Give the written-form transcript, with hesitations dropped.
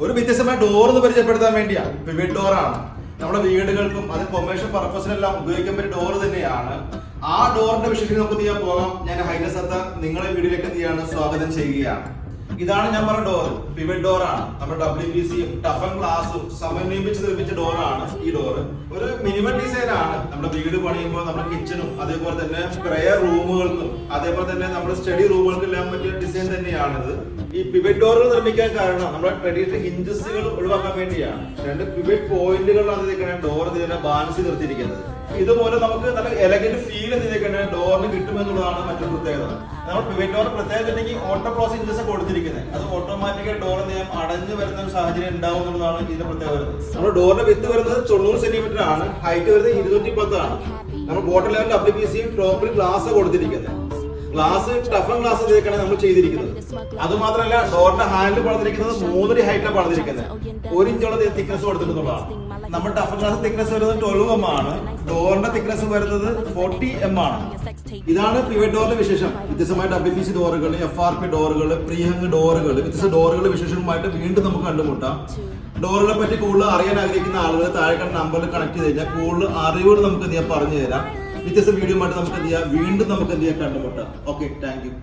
ഒരു വ്യത്യസ്തമായ ഡോർ എന്ന് പരിചയപ്പെടുത്താൻ വേണ്ടിയാണ്. പിവറ്റ് ഡോർ ആണ്. നമ്മുടെ വീടുകൾക്കും അത് കൊമേഴ്ഷ്യൽ പർപ്പസിനെല്ലാം ഉപയോഗിക്കാൻ പറ്റിയ ഡോർ തന്നെയാണ്. ആ ഡോറിന്റെ വിഷയത്തിൽ നമുക്ക് ചെയ്യാൻ പോകാം. ഞാൻ ഹൈനസത്ത നിങ്ങളെ വീട്ടിലേക്ക് എന്ത് സ്വാഗതം ചെയ്യുകയാണ്. ഇതാണ് ഞാൻ പറഞ്ഞ ഡോർ, പിവറ്റ് ഡോർ ആണ്. നമ്മുടെ WPCയും ടഫൻ ഗ്ലാസും സമന്വയിപ്പിച്ച് നിർമ്മിച്ച ഡോറാണ് ഈ ഡോർ. ഒരു മിനിമം ഡിസൈൻ ആണ്. നമ്മുടെ വീട് പണിയുമ്പോൾ നമ്മുടെ കിച്ചണും അതേപോലെ തന്നെ പ്രയർ റൂമുകൾക്കും അതേപോലെ തന്നെ നമ്മുടെ സ്റ്റഡി റൂമുകൾക്കും എല്ലാം പറ്റിയ ഡിസൈൻ തന്നെയാണിത്. ഈ പിവറ്റ് ഡോറുകൾ നിർമ്മിക്കാൻ കാരണം നമ്മുടെ ട്രഡീഷണൽ ഹിഞ്ചസുകൾ ഒഴിവാക്കാൻ വേണ്ടിയാണ്. 2 പിവറ്റ് പോയിന്റുകളാണ് ഡോർ ബാലൻസ് നിർത്തിയിരിക്കുന്നത്. ഇതുപോലെ നമുക്ക് നല്ല എലഗന്റ് ഫീൽ ഡോറിന് കിട്ടുമെന്നുള്ളതാണ് മറ്റൊരു പ്രത്യേകത. നമ്മൾ പിവറ്റ് ഡോർ പ്രത്യേകത ഓട്ടോ ക്ലോസ് ഹിഞ്ചസ് കൊടുത്തിരിക്കുന്നത്. അത് ഓട്ടോമാറ്റിക്കായി ഡോർ അടഞ്ഞു വരുന്ന ഒരു സാഹചര്യം ഉണ്ടാവും എന്നുള്ളതാണ് ഇതിന്റെ പ്രത്യേകത. നമ്മുടെ ഡോറിന്റെ വിത്ത് വരുന്നത് 90 സെന്റിമീറ്റർ ആണ്. ഹൈറ്റ് വരുന്നത് 210 ആണ്. നമ്മൾ ബോട്ടം ലെവൽ WPCയും ടോപ്പിൽ ഗ്ലാസ് കൊടുത്തിരിക്കുന്നത്. ഗ്ലാസ് ടഫൻ ഗ്ലാസ് നമ്മൾ ചെയ്തിരിക്കുന്നത്. അത് മാത്രമല്ല ഡോറിന്റെ ഹാൻഡിൽ പണിതിരിക്കുന്നത് 3 അടി ഹൈറ്റിലാണ് പണിതിരിക്കുന്നത്. 1 ഇഞ്ചോളം തിക്നെസ് കൊടുത്തിട്ടുള്ളതാണ്. നമ്മുടെ ടഫൻ ഗ്ലാസ് തിക്നെസ് വരുന്നത് 12 mm ആണ്. ഡോറിന്റെ തിക്നെസ് വരുന്നത് 40 mm ആണ്. ഇതാണ് പിവറ്റ് ഡോറിന്റെ വിശേഷം. വ്യത്യസ്തമായ WPC ഡോറുകൾ, FRP ഡോറുകൾ, പ്രീഹങ് ഡോറുകൾ, വ്യത്യസ്ത ഡോറുകളുടെ വിശേഷങ്ങളുമായിട്ട് വീണ്ടും നമുക്ക് കണ്ടുമുട്ടാം. ഡോറുകളെ പറ്റി കൂടുതൽ അറിയാൻ ആഗ്രഹിക്കുന്ന ആളുകൾ താഴെ കണ്ട നമ്പറിൽ കണക്ട് ചെയ്ത് കഴിഞ്ഞാൽ കൂടുതൽ അറിവുകൾ നമുക്ക് പറഞ്ഞു തരാം. വ്യത്യസ്ത വീഡിയോ ആയിട്ട് നമുക്ക് വീണ്ടും നമുക്ക് കണ്ടുമുട്ടാം. Okay, thank you.